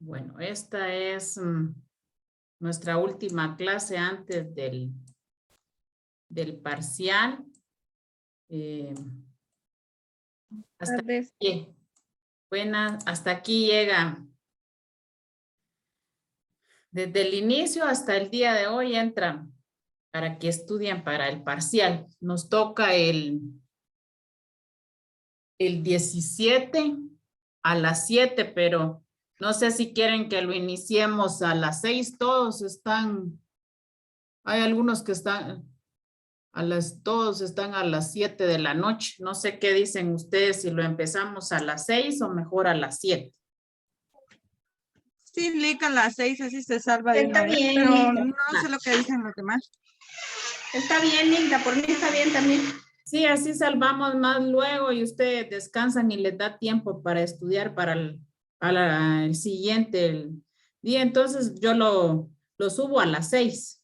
Bueno, esta es nuestra última clase antes del parcial. Hasta aquí, buenas, hasta aquí llega. Desde el inicio hasta el día de hoy entran para que estudien para el parcial. Nos toca el 17 a las 7, pero no sé si quieren que lo iniciemos a las 6. Todos están, hay algunos que están todos están a las 7 de la noche. No sé qué dicen ustedes, si lo empezamos a las 6 o mejor a las 7. Sí, Lick, a las 6, así se salva de Está una vez, bien, pero Linda. no sé lo que dicen los demás. Está bien, Linda, por mí está bien también. Sí, así salvamos más luego y ustedes descansan y les da tiempo para estudiar para el siguiente día. Entonces yo lo subo a las 6.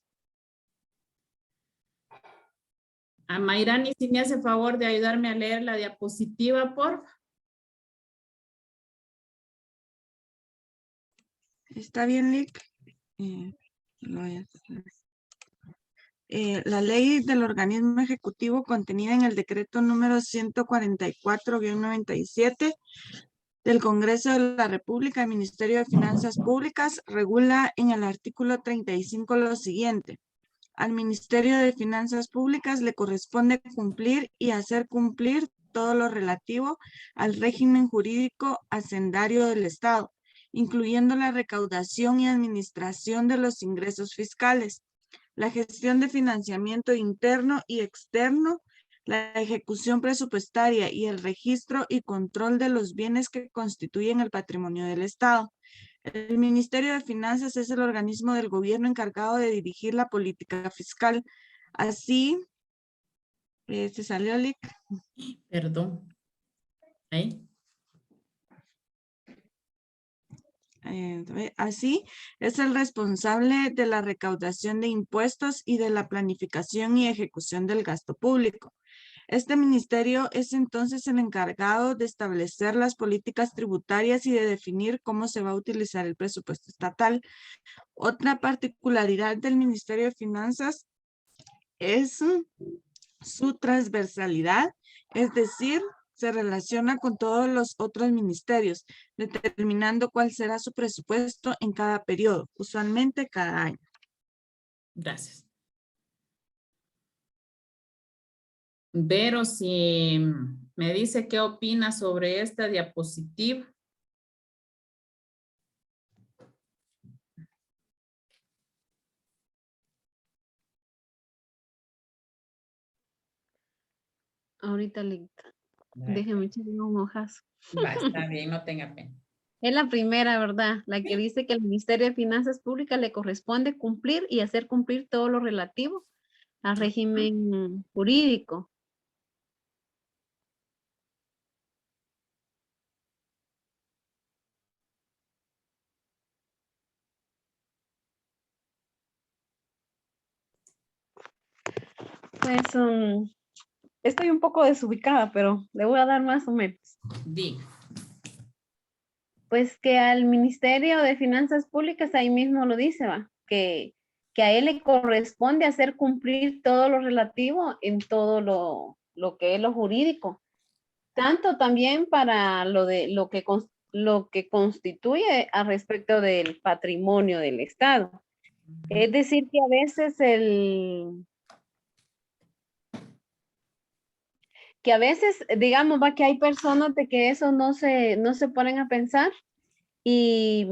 A Mayrani, si me hace favor de ayudarme a leer la diapositiva, por favor. Está bien, Lick. La ley del organismo ejecutivo contenida en el decreto número 144-97 del Congreso de la República, el Ministerio de Finanzas Públicas, regula en el artículo 35 lo siguiente. Al Ministerio de Finanzas Públicas le corresponde cumplir y hacer cumplir todo lo relativo al régimen jurídico hacendario del Estado, incluyendo la recaudación y administración de los ingresos fiscales, la gestión de financiamiento interno y externo, la ejecución presupuestaria y el registro y control de los bienes que constituyen el patrimonio del Estado. El Ministerio de Finanzas es el organismo del gobierno encargado de dirigir la política fiscal. Así, se salió Lick. Perdón. Ahí. Así, es el responsable de la recaudación de impuestos y de la planificación y ejecución del gasto público. Este ministerio es entonces el encargado de establecer las políticas tributarias y de definir cómo se va a utilizar el presupuesto estatal. Otra particularidad del Ministerio de Finanzas es su transversalidad, es decir, se relaciona con todos los otros ministerios, determinando cuál será su presupuesto en cada periodo, usualmente cada año. Gracias. Vero, si me dice qué opina sobre esta diapositiva. Ahorita le déjeme echarle un ojazo. Va, está bien, no tenga pena. Es la primera, ¿verdad? La que dice que al Ministerio de Finanzas Públicas le corresponde cumplir y hacer cumplir todo lo relativo al régimen jurídico. Pues estoy un poco desubicada, pero le voy a dar más o menos. Diga. Pues que al Ministerio de Finanzas Públicas ahí mismo lo dice, va, que a él le corresponde hacer cumplir todo lo relativo en todo lo que es lo jurídico. Tanto también para lo que constituye a respecto del patrimonio del Estado. Es decir, que a veces digamos, va que hay personas de que eso no se ponen a pensar y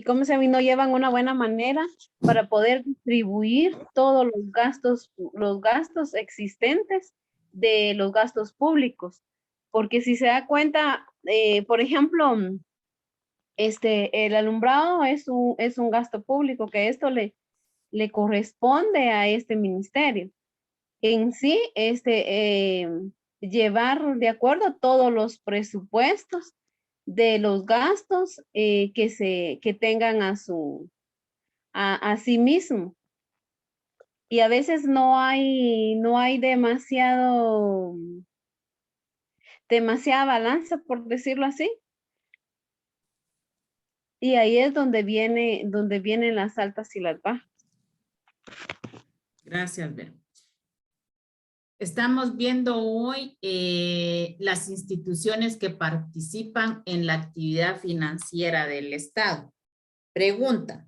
cómo se no llevan una buena manera para poder distribuir todos los gastos existentes de los gastos públicos. Porque si se da cuenta, por ejemplo, el alumbrado es un gasto público, que esto le corresponde a este ministerio. En sí, llevar de acuerdo todos los presupuestos de los gastos que tengan a sí mismo. Y a veces no hay demasiado demasiada balanza, por decirlo así. Y ahí es donde vienen las altas y las bajas. Gracias, Ver. Estamos viendo hoy las instituciones que participan en la actividad financiera del Estado. Pregunta: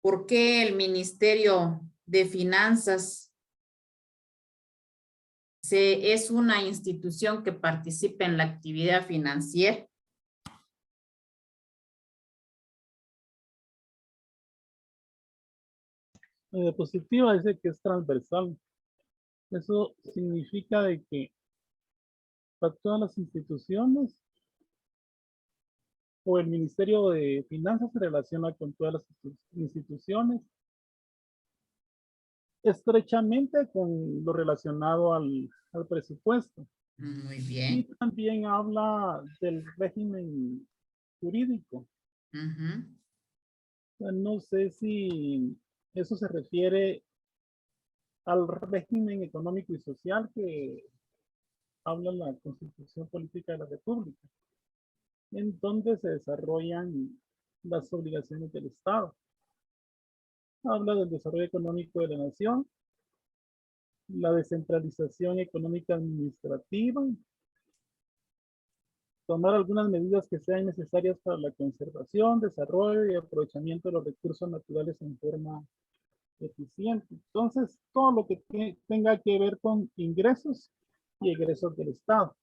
¿por qué el Ministerio de Finanzas es una institución que participa en la actividad financiera? La diapositiva dice que es transversal. Eso significa de que para todas las instituciones o el Ministerio de Finanzas se relaciona con todas las instituciones estrechamente con lo relacionado al presupuesto. Muy Y bien. también habla del régimen jurídico. Ujú. No sé si eso se refiere al régimen económico y social que habla la Constitución Política de la República, en donde se desarrollan las obligaciones del Estado. Habla del desarrollo económico de la nación, la descentralización económica administrativa, tomar algunas medidas que sean necesarias para la conservación, desarrollo y aprovechamiento de los recursos naturales en forma eficiente. Entonces, todo lo que tenga que ver con ingresos y egresos del Estado.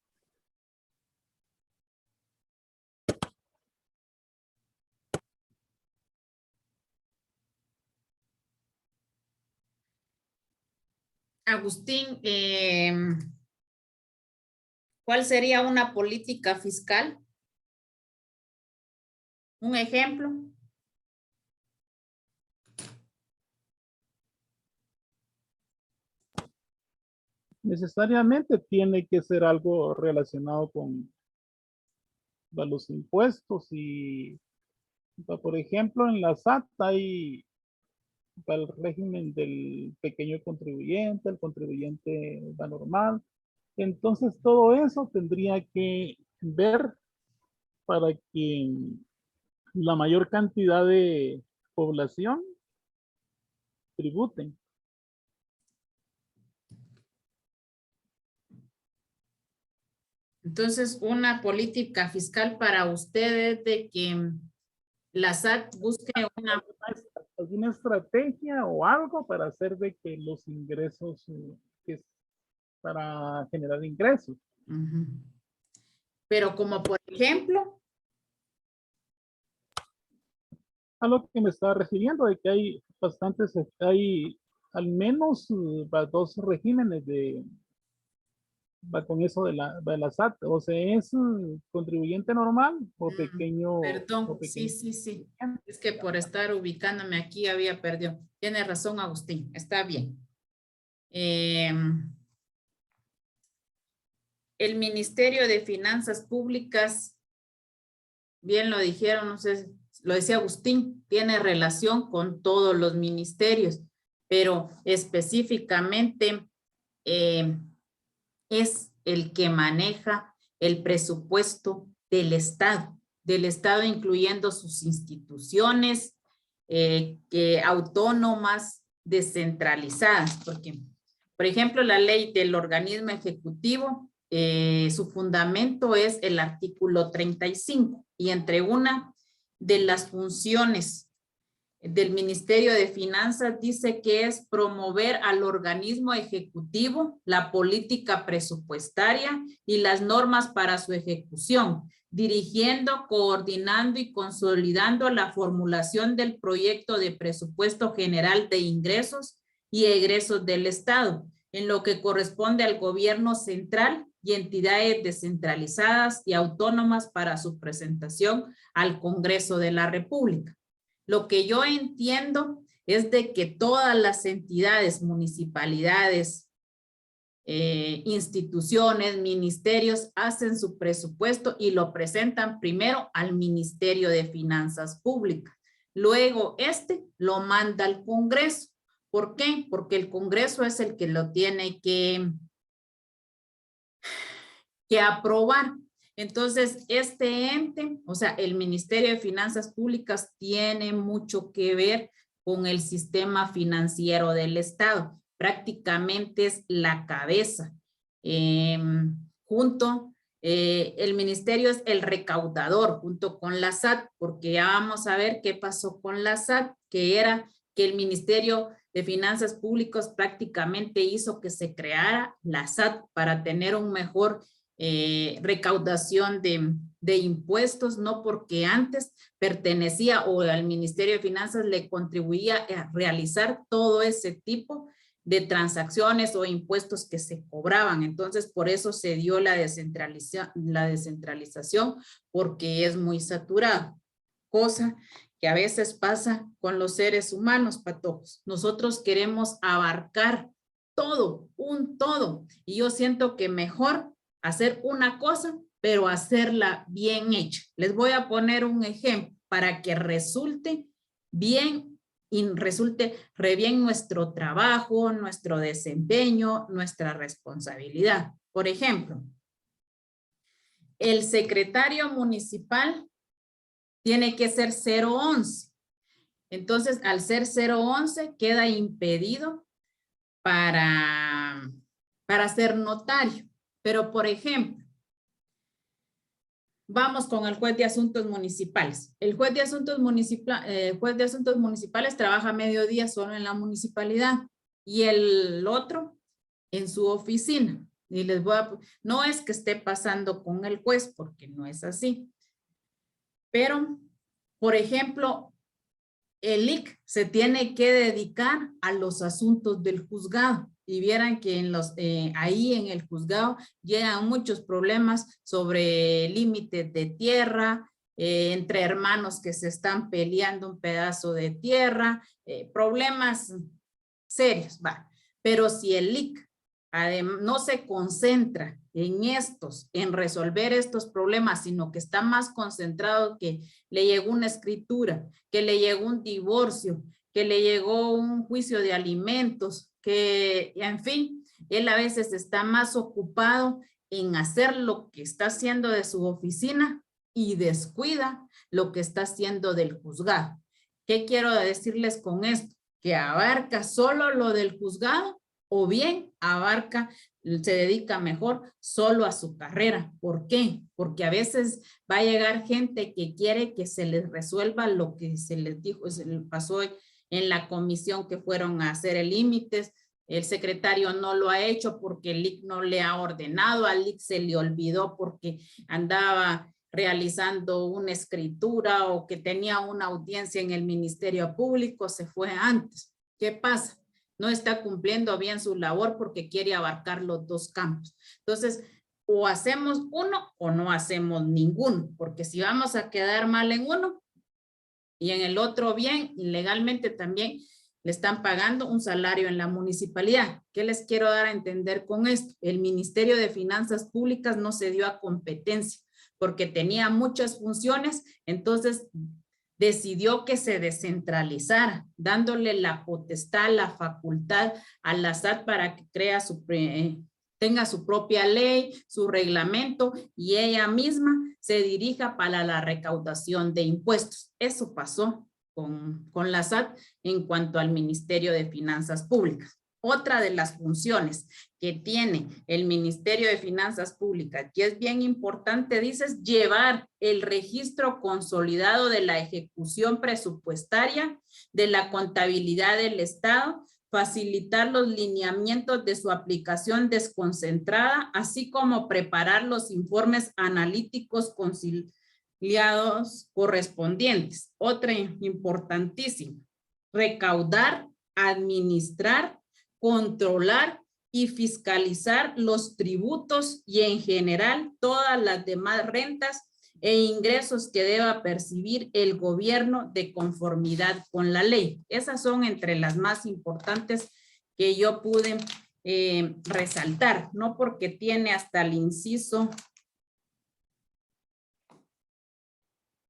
Agustín, ¿cuál sería una política fiscal? Un ejemplo. Necesariamente tiene que ser algo relacionado con los impuestos y, por ejemplo, en la SAT hay el régimen del pequeño contribuyente, el contribuyente normal. Entonces, todo eso tendría que ver para que la mayor cantidad de población tributen. Entonces, una política fiscal para ustedes de que la SAT busque una... ¿Alguna estrategia o algo para hacer de que los ingresos, para generar ingresos? Ujú. Pero como por ejemplo... A lo que me estaba refiriendo, de que hay bastantes, hay al menos dos regímenes con eso de la SAT, o sea, es contribuyente normal o pequeño. Perdón, sí. Es que por estar ubicándome aquí había perdido. Tiene razón, Agustín, está bien. El Ministerio de Finanzas Públicas, bien lo dijeron, no sé, lo decía Agustín, tiene relación con todos los ministerios, pero específicamente es el que maneja el presupuesto del Estado incluyendo sus instituciones autónomas, descentralizadas, porque, por ejemplo, la ley del organismo ejecutivo, su fundamento es el artículo 35, y entre una de las funciones del Ministerio de Finanzas dice que es promover al organismo ejecutivo la política presupuestaria y las normas para su ejecución, dirigiendo, coordinando y consolidando la formulación del proyecto de presupuesto general de ingresos y egresos del Estado, en lo que corresponde al gobierno central y entidades descentralizadas y autónomas para su presentación al Congreso de la República. Lo que yo entiendo es de que todas las entidades, municipalidades, instituciones, ministerios hacen su presupuesto y lo presentan primero al Ministerio de Finanzas Públicas. Luego lo manda al Congreso. ¿Por qué? Porque el Congreso es el que lo tiene que que aprobar. Entonces, este ente, o sea, el Ministerio de Finanzas Públicas tiene mucho que ver con el sistema financiero del Estado. Prácticamente es la cabeza. El ministerio es el recaudador junto con la SAT, porque ya vamos a ver qué pasó con la SAT, que era que el Ministerio de Finanzas Públicas prácticamente hizo que se creara la SAT para tener un mejor recaudación de impuestos, no porque antes pertenecía o al Ministerio de Finanzas le contribuía a realizar todo ese tipo de transacciones o impuestos que se cobraban. Entonces, por eso se dio la descentralización, porque es muy saturado, cosa que a veces pasa con los seres humanos, patojos. Nosotros queremos abarcar todo, un todo, y yo siento que mejor hacer una cosa, pero hacerla bien hecha. Les voy a poner un ejemplo para que resulte bien y resulte re bien nuestro trabajo, nuestro desempeño, nuestra responsabilidad. Por ejemplo, el secretario municipal tiene que ser 011. Entonces, al ser 011, queda impedido para ser notario. Pero, por ejemplo, vamos con el juez de asuntos municipales. El juez de asuntos municipales trabaja mediodía solo en la municipalidad y el otro en su oficina. Y les voy a, no es que esté pasando con el juez, porque no es así. Pero, por ejemplo, el IC se tiene que dedicar a los asuntos del juzgado. Y vieran que ahí en el juzgado llegan muchos problemas sobre límites de tierra, entre hermanos que se están peleando un pedazo de tierra, problemas serios, va. Pero si el IC no se concentra en resolver estos problemas, sino que está más concentrado que le llegó una escritura, que le llegó un divorcio, que le llegó un juicio de alimentos, que en fin, él a veces está más ocupado en hacer lo que está haciendo de su oficina y descuida lo que está haciendo del juzgado. ¿Qué quiero decirles con esto? Que abarca solo lo del juzgado o bien se dedica mejor solo a su carrera. ¿Por qué? Porque a veces va a llegar gente que quiere que se les resuelva lo que se les dijo, se les pasó en la comisión que fueron a hacer el límites. El secretario no lo ha hecho porque el IC no le ha ordenado, al IC se le olvidó porque andaba realizando una escritura o que tenía una audiencia en el Ministerio Público, se fue antes. ¿Qué pasa? No está cumpliendo bien su labor porque quiere abarcar los dos campos. Entonces, o hacemos uno o no hacemos ninguno, porque si vamos a quedar mal en uno y en el otro bien, ilegalmente también le están pagando un salario en la municipalidad. ¿Qué les quiero dar a entender con esto? El Ministerio de Finanzas Públicas no se dio a competencia porque tenía muchas funciones, entonces decidió que se descentralizara, dándole la potestad, la facultad a la SAT para que tenga su propia ley, su reglamento y ella misma se dirija para la recaudación de impuestos. Eso pasó con la SAT en cuanto al Ministerio de Finanzas Públicas. Otra de las funciones que tiene el Ministerio de Finanzas Públicas, que es bien importante, dice, es llevar el registro consolidado de la ejecución presupuestaria, de la contabilidad del Estado, facilitar los lineamientos de su aplicación desconcentrada, así como preparar los informes analíticos conciliados correspondientes. Otra importantísima, recaudar, administrar, controlar y fiscalizar los tributos y en general todas las demás rentas e ingresos que deba percibir el gobierno de conformidad con la ley. Esas son entre las más importantes que yo pude resaltar, no porque tiene hasta el inciso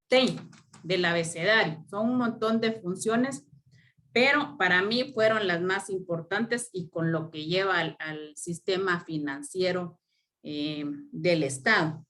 T del abecedario. Son un montón de funciones, pero para mí fueron las más importantes y con lo que lleva al sistema financiero del Estado.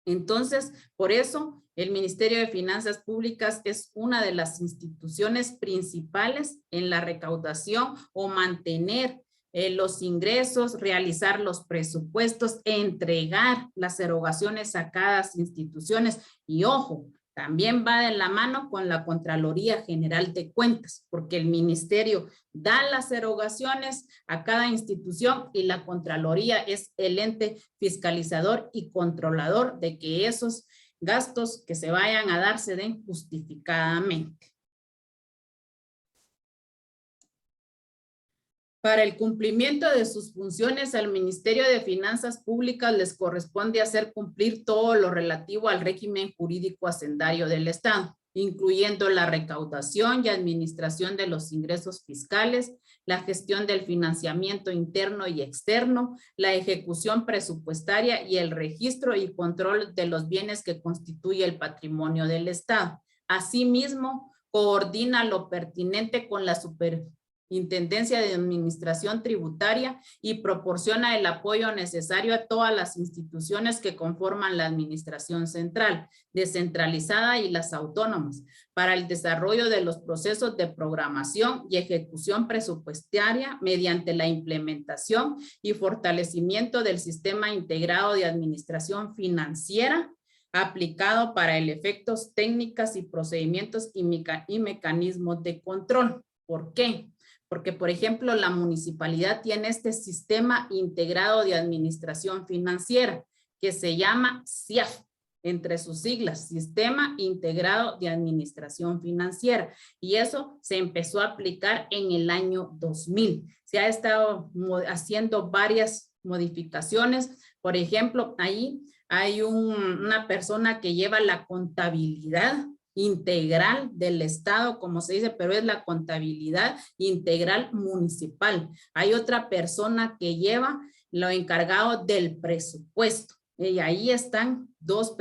Entonces, por eso el Ministerio de Finanzas Públicas es una de las instituciones principales en la recaudación o mantener los ingresos, realizar los presupuestos, entregar las erogaciones a cada institución. Y ojo, también va de la mano con la Contraloría General de Cuentas, porque el ministerio da las erogaciones a cada institución y la Contraloría es el ente fiscalizador y controlador de que esos gastos que se vayan a dar se den justificadamente. Para el cumplimiento de sus funciones, al Ministerio de Finanzas Públicas les corresponde hacer cumplir todo lo relativo al régimen jurídico hacendario del Estado, incluyendo la recaudación y administración de los ingresos fiscales, la gestión del financiamiento interno y externo, la ejecución presupuestaria y el registro y control de los bienes que constituye el patrimonio del Estado. Asimismo, coordina lo pertinente con la Superintendencia de Administración Tributaria y proporciona el apoyo necesario a todas las instituciones que conforman la administración central, descentralizada y las autónomas para el desarrollo de los procesos de programación y ejecución presupuestaria mediante la implementación y fortalecimiento del sistema integrado de administración financiera aplicado para el efectos técnicas y procedimientos y mecanismos de control. ¿Por qué? Porque, por ejemplo, la municipalidad tiene este sistema integrado de administración financiera que se llama SIAF, entre sus siglas, Sistema Integrado de Administración Financiera. Y eso se empezó a aplicar en el año 2000. Se ha estado haciendo varias modificaciones. Por ejemplo, ahí hay una persona que lleva la contabilidad integral del Estado, como se dice, pero es la contabilidad integral municipal. Hay otra persona que lleva lo encargado del presupuesto. Y ahí están dos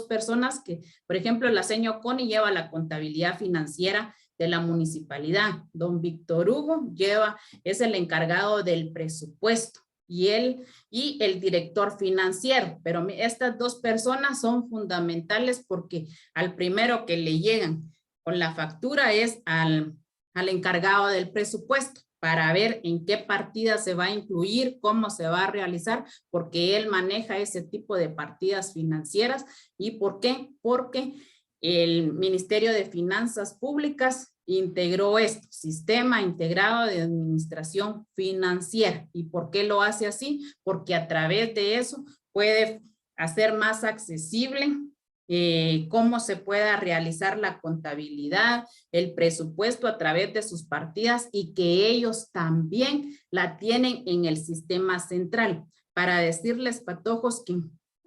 personas que, por ejemplo, la señora Connie lleva la contabilidad financiera de la municipalidad. Don Víctor Hugo es el encargado del presupuesto. Y el director financiero, pero estas dos personas son fundamentales porque al primero que le llegan con la factura es al encargado del presupuesto para ver en qué partida se va a incluir, cómo se va a realizar, porque él maneja ese tipo de partidas financieras. ¿Y por qué? Porque el Ministerio de Finanzas Públicas integró esto, Sistema Integrado de Administración Financiera. ¿Y por qué lo hace así? Porque a través de eso puede hacer más accesible cómo se pueda realizar la contabilidad, el presupuesto a través de sus partidas y que ellos también la tienen en el sistema central. Para decirles, patojos, que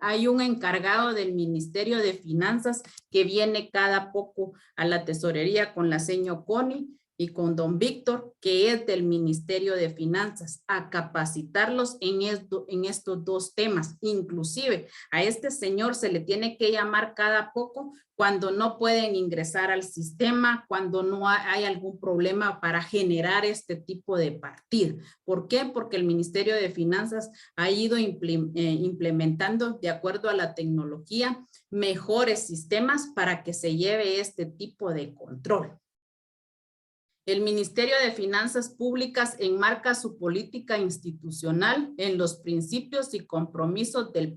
hay un encargado del Ministerio de Finanzas que viene cada poco a la tesorería con la señora Connie y con don Víctor, que es del Ministerio de Finanzas, a capacitarlos en estos dos temas. Inclusive a este señor se le tiene que llamar cada poco cuando no pueden ingresar al sistema, cuando no hay algún problema para generar este tipo de partida. ¿Por qué? Porque el Ministerio de Finanzas ha ido implementando, de acuerdo a la tecnología, mejores sistemas para que se lleve este tipo de control. El Ministerio de Finanzas Públicas enmarca su política institucional en los principios y compromisos del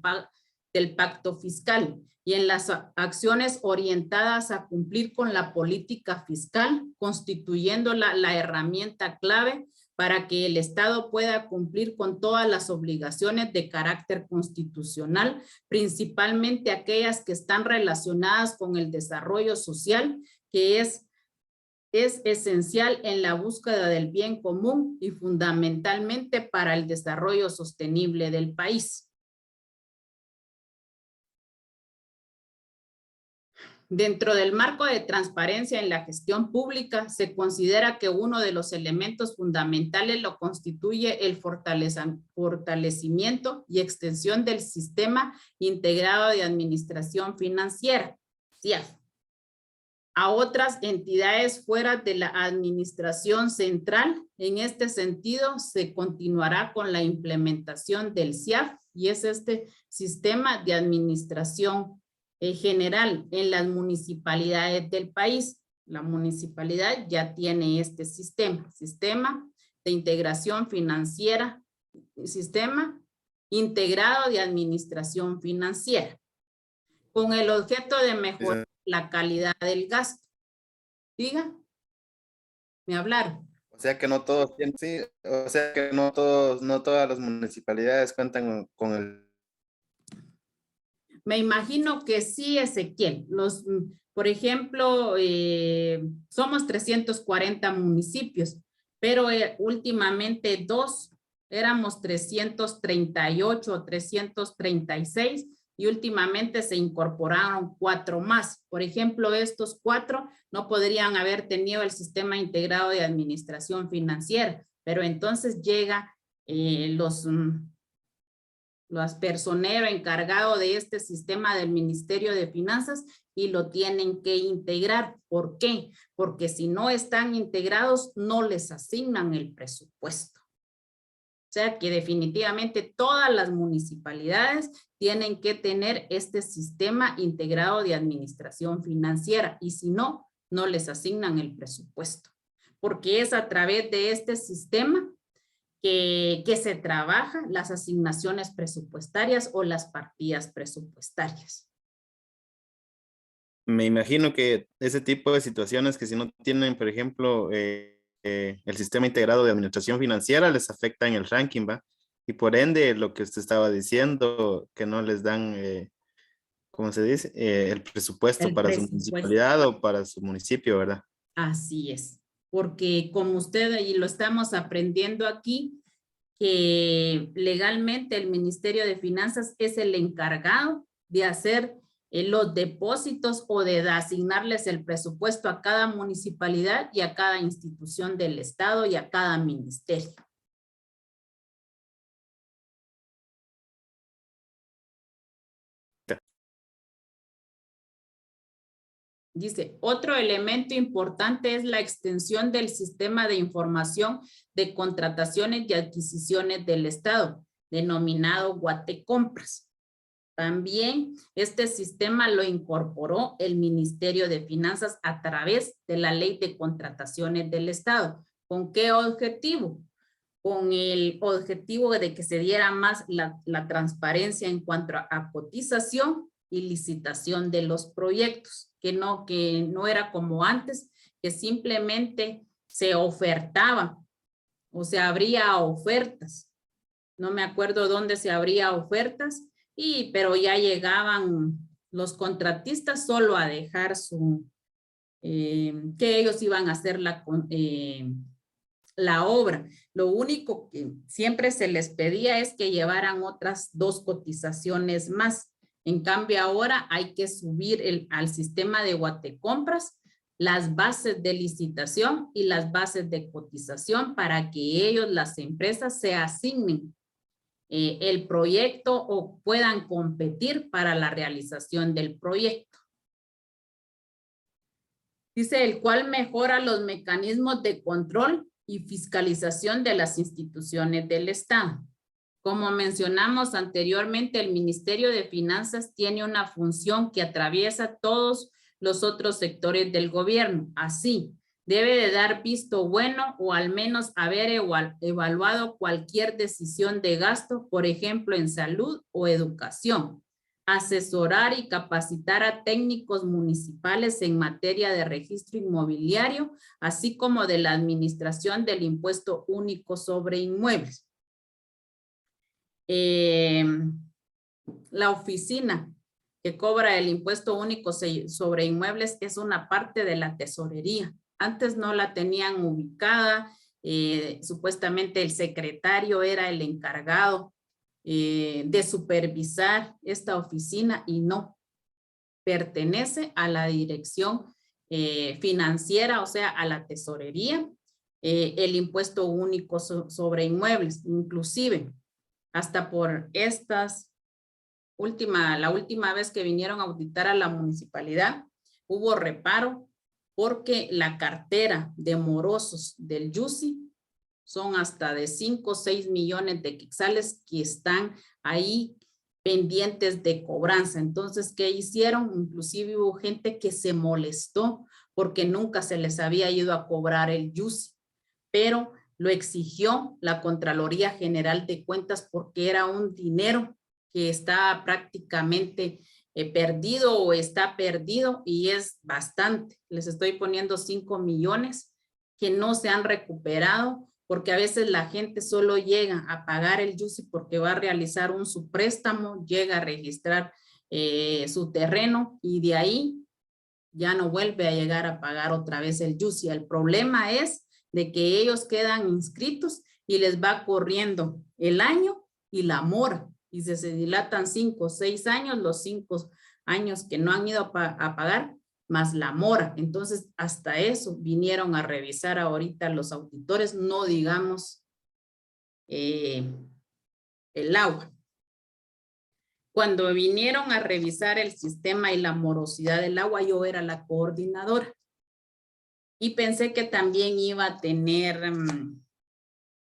pacto fiscal y en las acciones orientadas a cumplir con la política fiscal, constituyendo la herramienta clave para que el Estado pueda cumplir con todas las obligaciones de carácter constitucional, principalmente aquellas que están relacionadas con el desarrollo social, que es esencial en la búsqueda del bien común y fundamentalmente para el desarrollo sostenible del país. Dentro del marco de transparencia en la gestión pública, se considera que uno de los elementos fundamentales lo constituye el fortalecimiento y extensión del Sistema Integrado de Administración Financiera, SIAF, a otras entidades fuera de la administración central. En este sentido, se continuará con la implementación del SIAF y es este sistema de administración general en las municipalidades del país. La municipalidad ya tiene este sistema de integración financiera, sistema integrado de administración financiera, con el objeto de mejorar la calidad del gasto. Diga, me hablaron. O sea que no todos tienen, sí, o sea que no todas las municipalidades cuentan con el. Me imagino que sí, Ezequiel. Por ejemplo, somos 340 municipios, pero últimamente éramos 338 o 336 y últimamente se incorporaron 4 más. Por ejemplo, estos 4 no podrían haber tenido el sistema integrado de administración financiera, pero entonces llega los personeros encargados de este sistema del Ministerio de Finanzas y lo tienen que integrar. ¿Por qué? Porque si no están integrados, no les asignan el presupuesto. O sea que definitivamente todas las municipalidades tienen que tener este sistema integrado de administración financiera y si no, no les asignan el presupuesto. Porque es a través de este sistema que se trabaja las asignaciones presupuestarias o las partidas presupuestarias. Me imagino que ese tipo de situaciones que si no tienen, por ejemplo, el sistema integrado de administración financiera les afecta en el ranking, ¿va? Y por ende, lo que usted estaba diciendo, que no les dan, ¿cómo se dice? El presupuesto El para su presupuesto. municipalidad o para su municipio, ¿verdad? Así es, porque como usted y lo estamos aprendiendo aquí, que legalmente el Ministerio de Finanzas es el encargado de hacer los depósitos o de asignarles el presupuesto a cada municipalidad y a cada institución del Estado y a cada ministerio. Dice, otro elemento importante es la extensión del sistema de información de contrataciones y adquisiciones del Estado, denominado Guatecompras. También este sistema lo incorporó el Ministerio de Finanzas a través de la Ley de Contrataciones del Estado. ¿Con qué objetivo? Con el objetivo de que se diera más la transparencia en cuanto a cotización y licitación de los proyectos, que no era como antes, que simplemente se ofertaba o se abría ofertas. No me acuerdo dónde se abría ofertas, pero ya llegaban los contratistas solo a dejar que ellos iban a hacer la obra. Lo único que siempre se les pedía es que llevaran otras 2 cotizaciones más. En cambio, ahora hay que subir al sistema de Guatecompras las bases de licitación y las bases de cotización para que ellos, las empresas, se asignen el proyecto o puedan competir para la realización del proyecto. Dice, el cual mejora los mecanismos de control y fiscalización de las instituciones del Estado. Como mencionamos anteriormente, el Ministerio de Finanzas tiene una función que atraviesa todos los otros sectores del gobierno. Así, debe de dar visto bueno o al menos haber evaluado cualquier decisión de gasto, por ejemplo, en salud o educación. Asesorar y capacitar a técnicos municipales en materia de registro inmobiliario, así como de la administración del impuesto único sobre inmuebles. La oficina que cobra el impuesto único sobre inmuebles es una parte de la tesorería. Antes no la tenían ubicada, supuestamente el secretario era el encargado de supervisar esta oficina y no, pertenece a la dirección financiera, o sea, a la tesorería, el impuesto único sobre inmuebles, inclusive hasta por la última vez que vinieron a auditar a la municipalidad, hubo reparo porque la cartera de morosos del YUSI son hasta de 5 o 6 millones de quetzales que están ahí pendientes de cobranza. Entonces, ¿qué hicieron? Inclusive hubo gente que se molestó porque nunca se les había ido a cobrar el YUSI, pero lo exigió la Contraloría General de Cuentas porque era un dinero que está prácticamente perdido o está perdido y es bastante. Les estoy poniendo 5 millones que no se han recuperado porque a veces la gente solo llega a pagar el YUSI porque va a realizar un subpréstamo, llega a registrar su terreno y de ahí ya no vuelve a llegar a pagar otra vez el YUSI. El problema es de que ellos quedan inscritos y les va corriendo el año y la mora y se dilatan 5 o 6 años, los 5 años que no han ido a pagar, más la mora. Entonces, hasta eso vinieron a revisar ahorita los auditores, no digamos el agua. Cuando vinieron a revisar el sistema y la morosidad del agua, yo era la coordinadora. Y pensé que también iba a tener,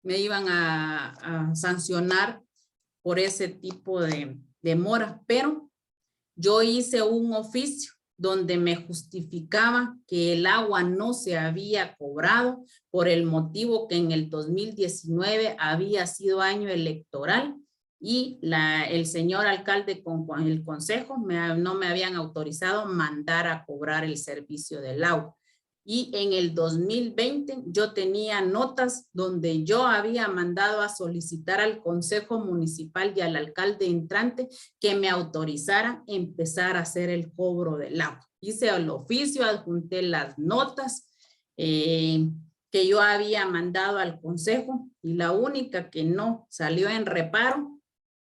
me iban a sancionar por ese tipo de mora, pero yo hice un oficio donde me justificaba que el agua no se había cobrado por el motivo que en el 2019 había sido año electoral y el señor alcalde con el consejo no me habían autorizado mandar a cobrar el servicio del agua. Y en el 2020 yo tenía notas donde yo había mandado a solicitar al consejo municipal y al alcalde entrante que me autorizaran empezar a hacer el cobro del agua. Hice el oficio, adjunté las notas que yo había mandado al consejo y la única que no salió en reparo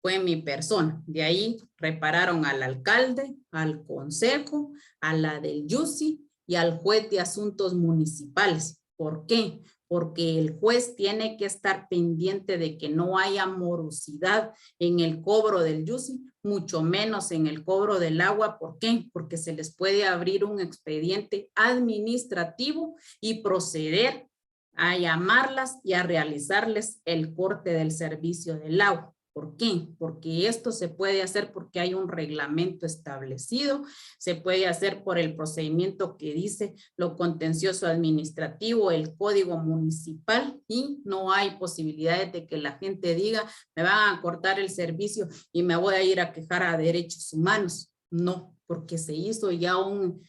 fue mi persona. De ahí repararon al alcalde, al consejo, a la del YUSI y al juez de asuntos municipales. ¿Por qué? Porque el juez tiene que estar pendiente de que no haya morosidad en el cobro del YUSI, mucho menos en el cobro del agua. ¿Por qué? Porque se les puede abrir un expediente administrativo y proceder a llamarlas y a realizarles el corte del servicio del agua. ¿Por qué? Porque esto se puede hacer porque hay un reglamento establecido, se puede hacer por el procedimiento que dice lo contencioso administrativo, el código municipal y no hay posibilidades de que la gente diga me van a cortar el servicio y me voy a ir a quejar a derechos humanos. No, porque se hizo ya un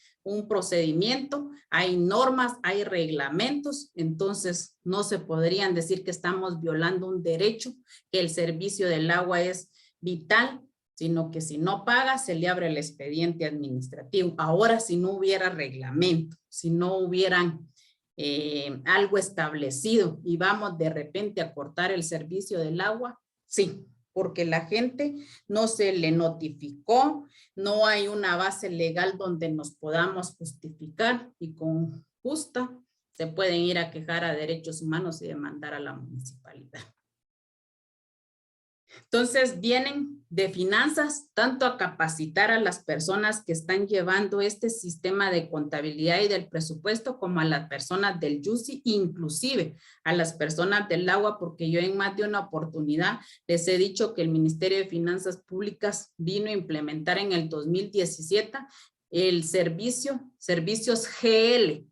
procedimiento, hay normas, hay reglamentos, entonces no se podrían decir que estamos violando un derecho, que el servicio del agua es vital, sino que si no paga se le abre el expediente administrativo. Ahora si no hubiera reglamento, si no hubieran algo establecido y vamos de repente a cortar el servicio del agua, sí, porque la gente no se le notificó, no hay una base legal donde nos podamos justificar y con justa se pueden ir a quejar a derechos humanos y demandar a la municipalidad. Entonces vienen de finanzas tanto a capacitar a las personas que están llevando este sistema de contabilidad y del presupuesto como a las personas del YUSI, inclusive a las personas del agua, porque yo en más de una oportunidad les he dicho que el Ministerio de Finanzas Públicas vino a implementar en el 2017 el servicios GL,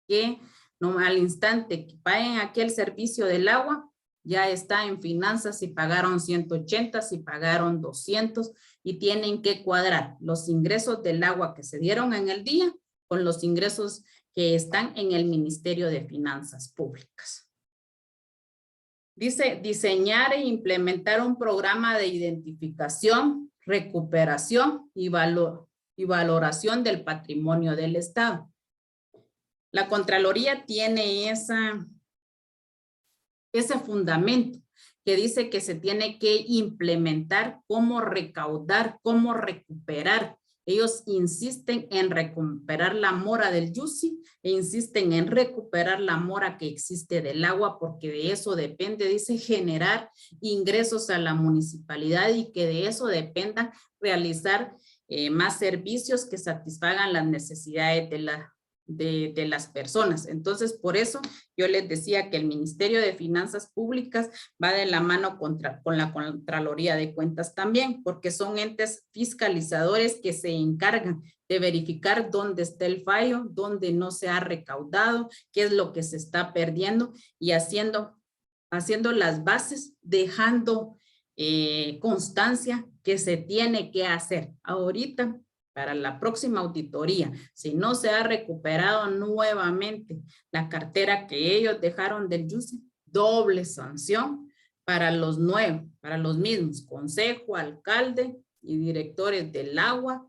que no, al instante que paguen aquí el servicio del agua, ya está en finanzas si pagaron 180, si pagaron 200 y tienen que cuadrar los ingresos del agua que se dieron en el día con los ingresos que están en el Ministerio de Finanzas Públicas. Dice diseñar e implementar un programa de identificación, recuperación y valoración del patrimonio del Estado. La Contraloría tiene ese fundamento que dice que se tiene que implementar cómo recaudar, cómo recuperar. Ellos insisten en recuperar la mora del YUSI e insisten en recuperar la mora que existe del agua porque de eso depende, dice, generar ingresos a la municipalidad y que de eso dependa realizar más servicios que satisfagan las necesidades de las personas. Entonces, por eso yo les decía que el Ministerio de Finanzas Públicas va de la mano con la Contraloría de Cuentas también, porque son entes fiscalizadores que se encargan de verificar dónde está el fallo, dónde no se ha recaudado, qué es lo que se está perdiendo y haciendo las bases, dejando constancia que se tiene que hacer. Ahorita, para la próxima auditoría, si no se ha recuperado nuevamente la cartera que ellos dejaron del YUSE, doble sanción para los nuevos, para los mismos, consejo, alcalde y directores del agua,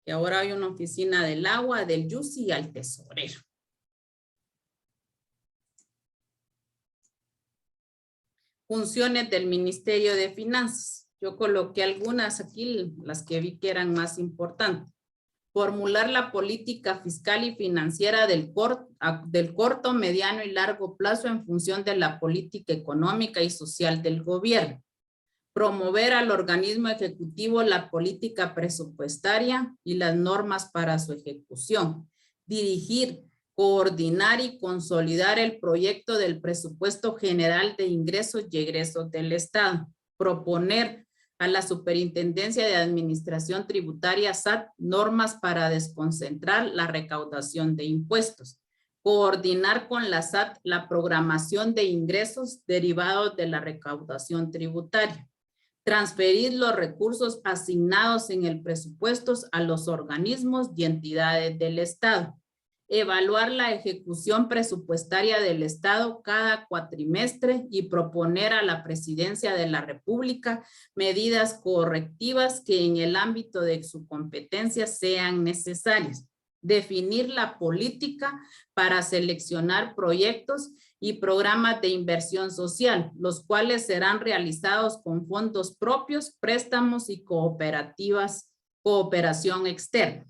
y ahora hay una oficina del agua, del YUSE y al tesorero. Funciones del Ministerio de Finanzas. Yo coloqué algunas aquí, las que vi que eran más importantes. Formular la política fiscal y financiera del corto, mediano y largo plazo en función de la política económica y social del gobierno. Promover al organismo ejecutivo la política presupuestaria y las normas para su ejecución. Dirigir, coordinar y consolidar el proyecto del presupuesto general de ingresos y egresos del Estado. Proponer a la Superintendencia de Administración Tributaria SAT normas para desconcentrar la recaudación de impuestos. Coordinar con la SAT la programación de ingresos derivados de la recaudación tributaria. Transferir los recursos asignados en el presupuesto a los organismos y entidades del Estado. Evaluar la ejecución presupuestaria del Estado cada cuatrimestre y proponer a la Presidencia de la República medidas correctivas que en el ámbito de su competencia sean necesarias. Definir la política para seleccionar proyectos y programas de inversión social, los cuales serán realizados con fondos propios, préstamos y cooperación externa.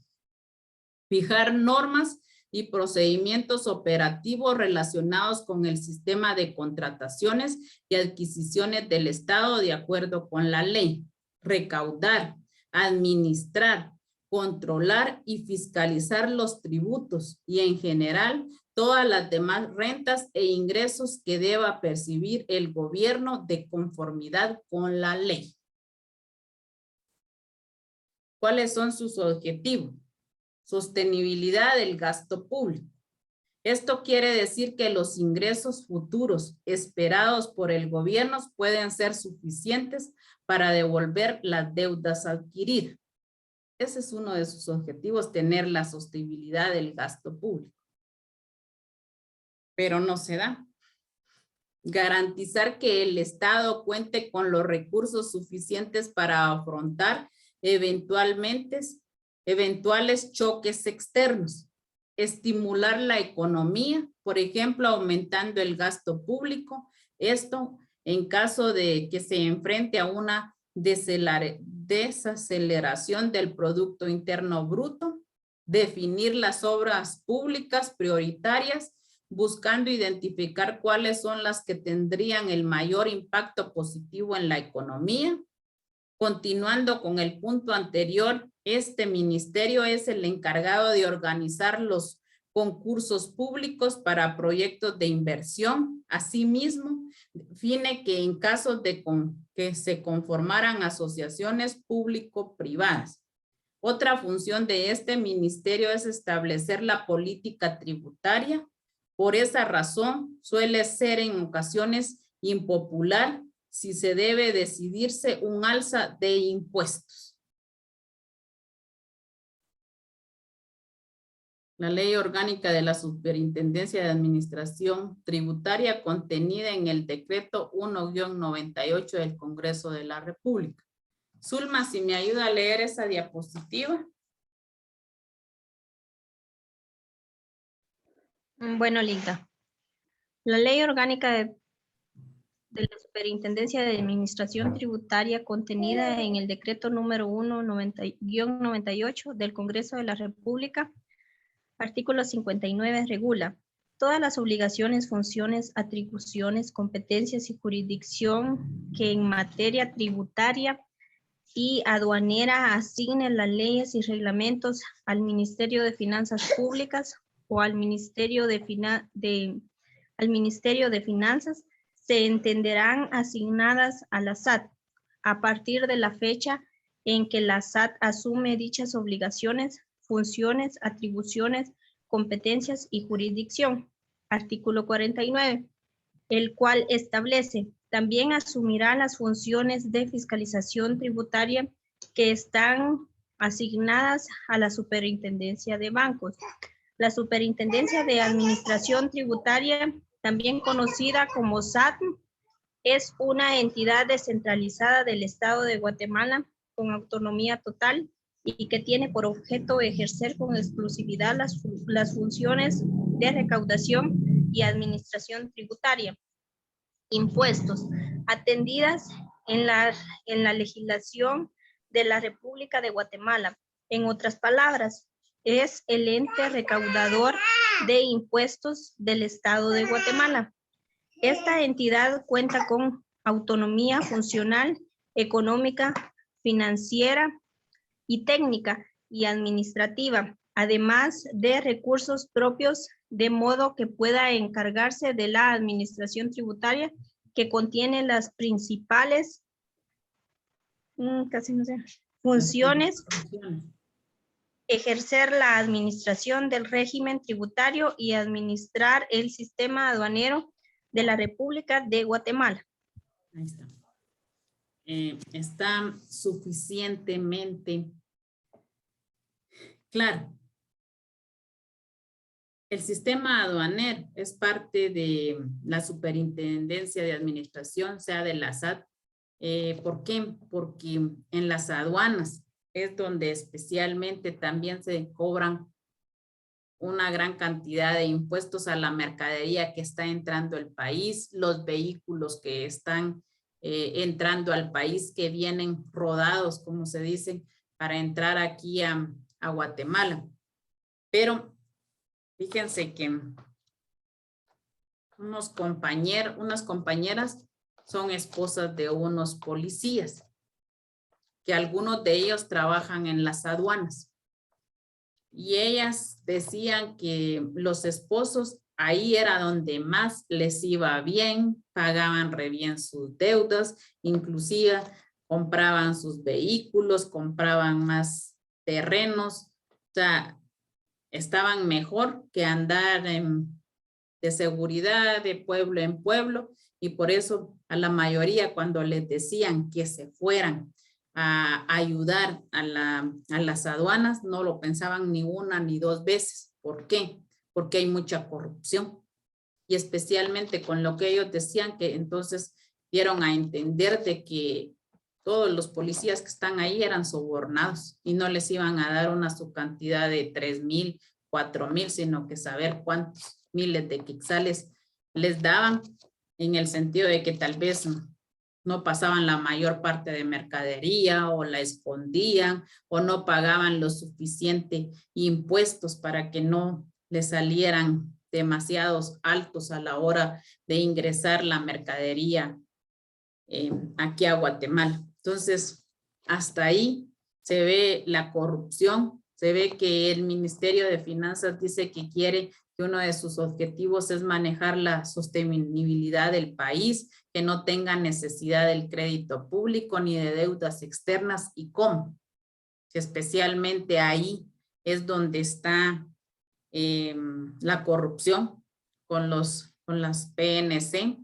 Fijar normas y procedimientos operativos relacionados con el sistema de contrataciones y adquisiciones del Estado de acuerdo con la ley. Recaudar, administrar, controlar y fiscalizar los tributos y en general todas las demás rentas e ingresos que deba percibir el gobierno de conformidad con la ley. ¿Cuáles son sus objetivos? Sostenibilidad del gasto público. Esto quiere decir que los ingresos futuros esperados por el gobierno pueden ser suficientes para devolver las deudas adquiridas. Ese es uno de sus objetivos, tener la sostenibilidad del gasto público. Pero no se da. Garantizar que el Estado cuente con los recursos suficientes para afrontar eventuales choques externos, estimular la economía, por ejemplo, aumentando el gasto público, esto en caso de que se enfrente a una desaceleración del Producto Interno Bruto, definir las obras públicas prioritarias, buscando identificar cuáles son las que tendrían el mayor impacto positivo en la economía. Continuando con el punto anterior, este ministerio es el encargado de organizar los concursos públicos para proyectos de inversión. Asimismo, define que en caso de que se conformaran asociaciones público-privadas. Otra función de este ministerio es establecer la política tributaria. Por esa razón, suele ser en ocasiones impopular si se debe decidirse un alza de impuestos. La Ley Orgánica de la Superintendencia de Administración Tributaria contenida en el Decreto 1-98 del Congreso de la República. Zulma, si me ayuda a leer esa diapositiva. Bueno, Linda. La Ley Orgánica de la Superintendencia de Administración Tributaria contenida en el Decreto número 1-98 del Congreso de la República, artículo 59, regula todas las obligaciones, funciones, atribuciones, competencias y jurisdicción que en materia tributaria y aduanera asignen las leyes y reglamentos al Ministerio de Finanzas Públicas o al Ministerio de Finanzas se entenderán asignadas a la SAT a partir de la fecha en que la SAT asume dichas obligaciones, funciones, atribuciones, competencias y jurisdicción. Artículo 49, el cual establece, también asumirá las funciones de fiscalización tributaria que están asignadas a la Superintendencia de Bancos. La Superintendencia de Administración Tributaria, también conocida como SAT, es una entidad descentralizada del Estado de Guatemala con autonomía total y que tiene por objeto ejercer con exclusividad las funciones de recaudación y administración tributaria, impuestos, atendidas en la legislación de la República de Guatemala. En otras palabras, es el ente recaudador de impuestos del Estado de Guatemala. Esta entidad cuenta con autonomía funcional, económica, financiera y técnica y administrativa, además de recursos propios, de modo que pueda encargarse de la administración tributaria que contiene las principales funciones, ejercer la administración del régimen tributario y administrar el sistema aduanero de la República de Guatemala. Ahí está. Está suficientemente claro. El sistema aduanero es parte de la Superintendencia de Administración, sea de la SAT. ¿Por qué? Porque en las aduanas es donde especialmente también se cobran una gran cantidad de impuestos a la mercadería que está entrando al país, los vehículos que están entrando al país, que vienen rodados, como se dice, para entrar aquí a Guatemala. Pero fíjense que unas compañeras son esposas de unos policías, que algunos de ellos trabajan en las aduanas. Y ellas decían que los esposos ahí era donde más les iba bien, pagaban re bien sus deudas, inclusive compraban sus vehículos, compraban más terrenos, o sea, estaban mejor que andar de seguridad de pueblo en pueblo, y por eso a la mayoría cuando les decían que se fueran a ayudar a las aduanas, no lo pensaban ni una ni dos veces. ¿Por qué? Porque hay mucha corrupción. Y especialmente con lo que ellos decían, que entonces dieron a entender de que todos los policías que están ahí eran sobornados y no les iban a dar una subcantidad de 3,000, 4,000, sino que saber cuántos miles de quetzales les daban, en el sentido de que tal vez no pasaban la mayor parte de mercadería o la escondían o no pagaban lo suficiente impuestos para que no les salieran demasiados altos a la hora de ingresar la mercadería aquí a Guatemala. Entonces, hasta ahí se ve la corrupción, se ve que el Ministerio de Finanzas dice que quiere que uno de sus objetivos es manejar la sostenibilidad del país, que no tenga necesidad del crédito público ni de deudas externas. ¿Y cómo? Que especialmente ahí es donde está la corrupción con las PNC.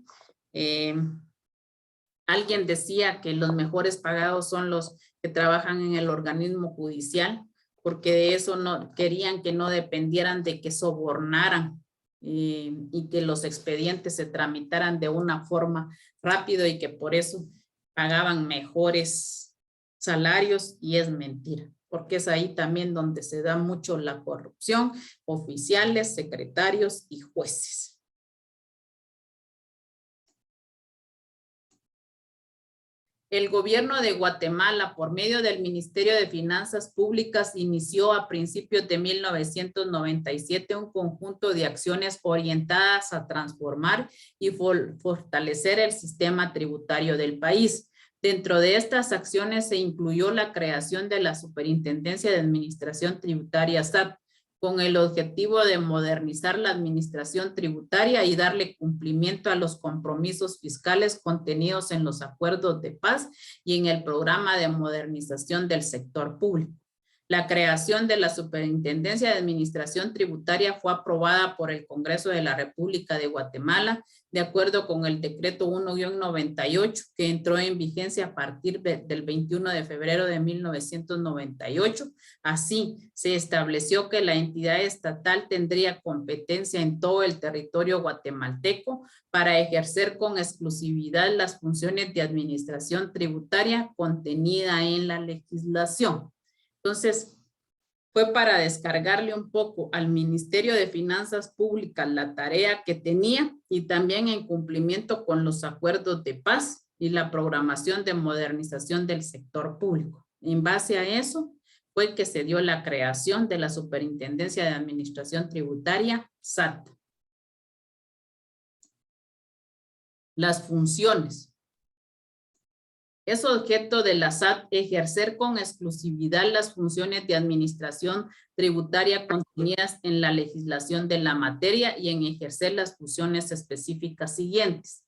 Alguien decía que los mejores pagados son los que trabajan en el organismo judicial, porque de eso no querían que no dependieran de que sobornaran y que los expedientes se tramitaran de una forma rápido y que por eso pagaban mejores salarios, y es mentira, porque es ahí también donde se da mucho la corrupción, oficiales, secretarios y jueces. El gobierno de Guatemala, por medio del Ministerio de Finanzas Públicas, inició a principios de 1997 un conjunto de acciones orientadas a transformar y fortalecer el sistema tributario del país. Dentro de estas acciones se incluyó la creación de la Superintendencia de Administración Tributaria SAT, con el objetivo de modernizar la administración tributaria y darle cumplimiento a los compromisos fiscales contenidos en los acuerdos de paz y en el programa de modernización del sector público. La creación de la Superintendencia de Administración Tributaria fue aprobada por el Congreso de la República de Guatemala de acuerdo con el decreto 1-98 que entró en vigencia a partir del 21 de febrero de 1998. Así, se estableció que la entidad estatal tendría competencia en todo el territorio guatemalteco para ejercer con exclusividad las funciones de administración tributaria contenida en la legislación. Entonces, fue para descargarle un poco al Ministerio de Finanzas Públicas la tarea que tenía y también en cumplimiento con los acuerdos de paz y la programación de modernización del sector público. En base a eso fue que se dio la creación de la Superintendencia de Administración Tributaria, SAT. Las funciones. Es objeto de la SAT ejercer con exclusividad las funciones de administración tributaria contenidas en la legislación de la materia y en ejercer las funciones específicas siguientes.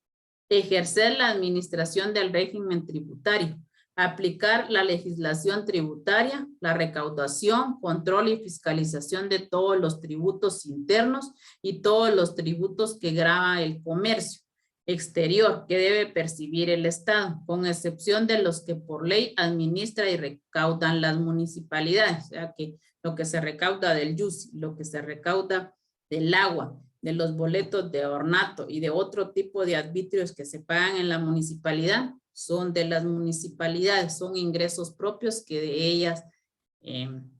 Ejercer la administración del régimen tributario, aplicar la legislación tributaria, la recaudación, control y fiscalización de todos los tributos internos y todos los tributos que grava el comercio exterior que debe percibir el Estado, con excepción de los que por ley administra y recaudan las municipalidades, o sea que lo que se recauda del YUSI, lo que se recauda del agua, de los boletos de ornato y de otro tipo de arbitrios que se pagan en la municipalidad, son de las municipalidades, son ingresos propios que de ellas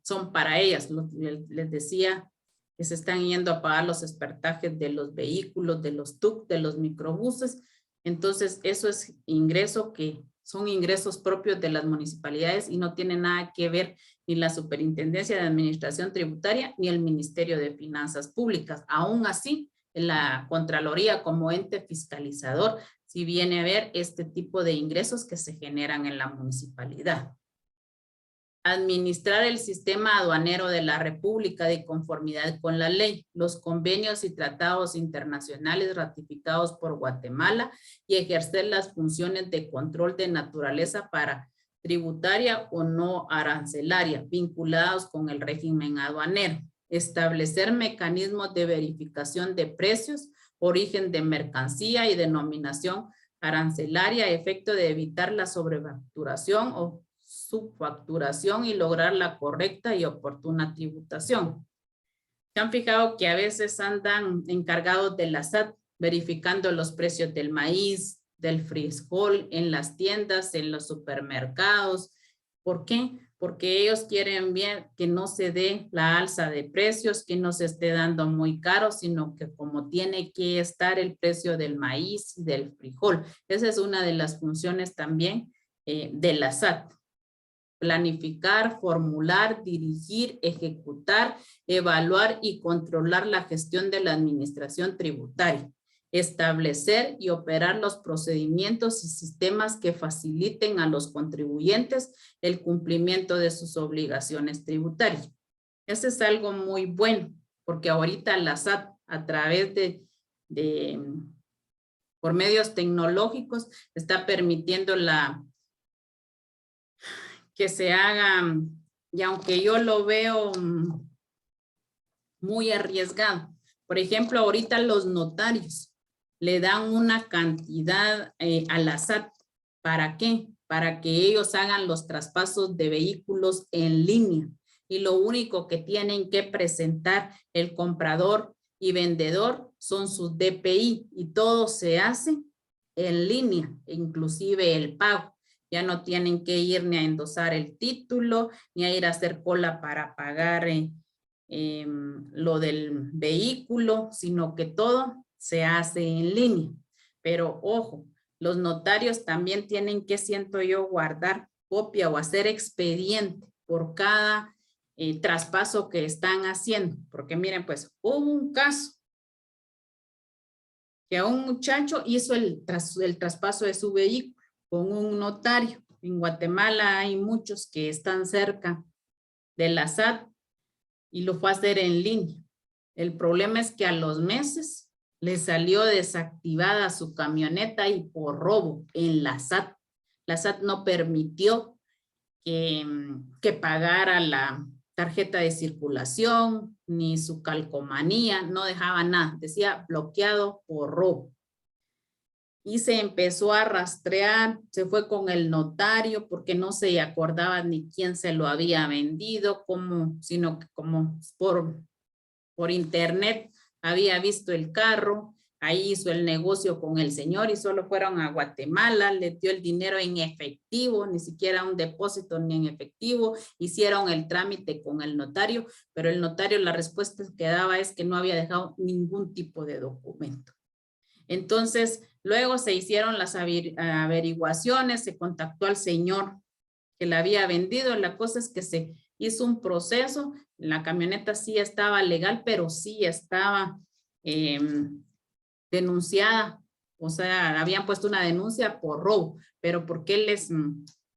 son para ellas. Les decía que se están yendo a pagar los espertajes de los vehículos, de los TUC, de los microbuses. Entonces, eso es ingreso que son ingresos propios de las municipalidades y no tiene nada que ver ni la Superintendencia de Administración Tributaria ni el Ministerio de Finanzas Públicas. Aún así, la Contraloría como ente fiscalizador sí viene a ver este tipo de ingresos que se generan en la municipalidad. Administrar el sistema aduanero de la República de conformidad con la ley, los convenios y tratados internacionales ratificados por Guatemala y ejercer las funciones de control de naturaleza para tributaria o no arancelaria vinculados con el régimen aduanero. Establecer mecanismos de verificación de precios, origen de mercancía y denominación arancelaria a efecto de evitar la sobrefacturación o subfacturación y lograr la correcta y oportuna tributación. Se han fijado que a veces andan encargados de la SAT verificando los precios del maíz, del frijol en las tiendas, en los supermercados. ¿Por qué? Porque ellos quieren ver que no se dé la alza de precios, que no se esté dando muy caro, sino que como tiene que estar el precio del maíz y del frijol. Esa es una de las funciones también de la SAT. Planificar, formular, dirigir, ejecutar, evaluar y controlar la gestión de la administración tributaria. Establecer y operar los procedimientos y sistemas que faciliten a los contribuyentes el cumplimiento de sus obligaciones tributarias. Eso es algo muy bueno, porque ahorita la SAT a través por medios tecnológicos está permitiendo que se haga, y aunque yo lo veo muy arriesgado. Por ejemplo, ahorita los notarios le dan una cantidad a la SAT. ¿Para qué? Para que ellos hagan los traspasos de vehículos en línea. Y lo único que tienen que presentar el comprador y vendedor son sus DPI. Y todo se hace en línea, inclusive el pago. Ya no tienen que ir ni a endosar el título, ni a ir a hacer cola para pagar lo del vehículo, sino que todo se hace en línea. Pero ojo, los notarios también tienen que, siento yo, guardar copia o hacer expediente por cada traspaso que están haciendo. Porque miren, pues hubo un caso que un muchacho hizo el traspaso de su vehículo con un notario. En Guatemala hay muchos que están cerca de la SAT y lo fue a hacer en línea. El problema es que a los meses le salió desactivada su camioneta y por robo en la SAT. La SAT no permitió que pagara la tarjeta de circulación, ni su calcomanía, no dejaba nada. Decía bloqueado por robo. Y se empezó a rastrear, se fue con el notario porque no se acordaba ni quién se lo había vendido, sino que como por internet había visto el carro, ahí hizo el negocio con el señor y solo fueron a Guatemala, le dio el dinero en efectivo, ni siquiera un depósito ni en efectivo, hicieron el trámite con el notario, pero el notario la respuesta que daba es que no había dejado ningún tipo de documento. Entonces, luego se hicieron las averiguaciones, se contactó al señor que la había vendido. La cosa es que se hizo un proceso, la camioneta sí estaba legal, pero sí estaba denunciada, o sea, habían puesto una denuncia por robo. Pero ¿por qué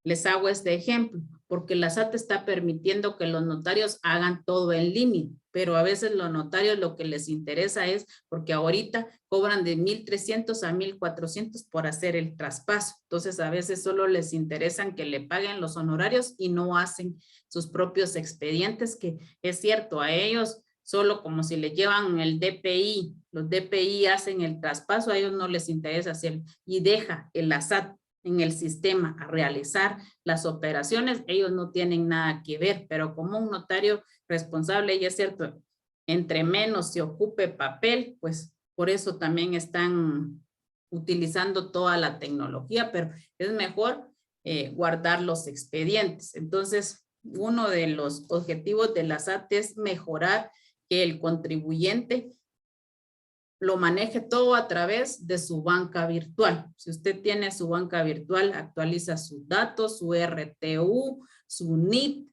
les hago este ejemplo? Porque la SAT está permitiendo que los notarios hagan todo en línea, pero a veces los notarios lo que les interesa es, porque ahorita cobran de 1,300 a 1,400 por hacer el traspaso. Entonces a veces solo les interesan que le paguen los honorarios y no hacen sus propios expedientes, que es cierto, a ellos solo como si le llevan el DPI, los DPI hacen el traspaso, a ellos no les interesa hacer, y deja el SAT en el sistema a realizar las operaciones, ellos no tienen nada que ver, pero como un notario responsable, y es cierto, entre menos se ocupe papel, pues por eso también están utilizando toda la tecnología, pero es mejor guardar los expedientes. Entonces, uno de los objetivos de la SAT es mejorar que el contribuyente lo maneje todo a través de su banca virtual. Si usted tiene su banca virtual, actualiza sus datos, su RTU, su NIT,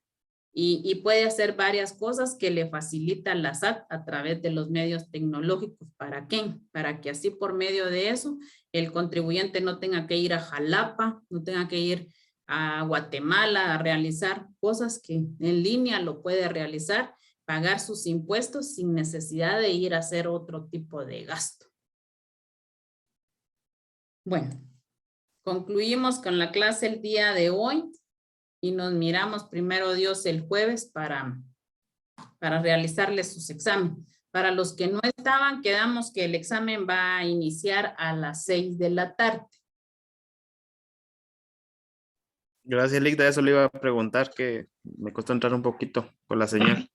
y puede hacer varias cosas que le facilita la SAT a través de los medios tecnológicos. ¿Para qué? Para que así por medio de eso el contribuyente no tenga que ir a Jalapa, no tenga que ir a Guatemala a realizar cosas que en línea lo puede realizar, pagar sus impuestos sin necesidad de ir a hacer otro tipo de gasto. Bueno, concluimos con la clase el día de hoy y nos miramos primero Dios el jueves para realizarles sus exámenes. Para los que no estaban, quedamos que el examen va a iniciar a las 6 de la tarde. Gracias, Ligda. Eso le iba a preguntar, que me costó entrar un poquito por la señal.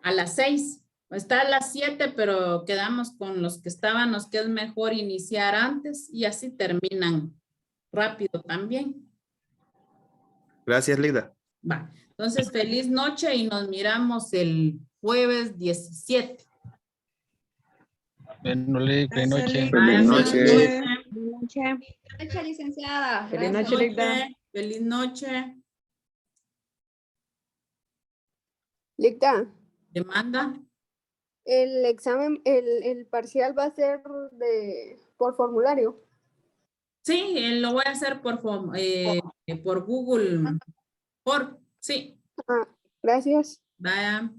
A las 6. Está a las 7, pero quedamos con los que estábamos que es mejor iniciar antes y así terminan rápido también. Gracias, Ligda. Va. Entonces, feliz noche y nos miramos el jueves 17. Buenas noches. Feliz noche. Feliz noche. Buenas noches, licenciada. Feliz noche, Ligda. Feliz noche. Ligda, Demanda. el examen, el parcial va a ser por formulario. Sí, lo voy a hacer por Google. Sí. Ah, gracias. Vaya.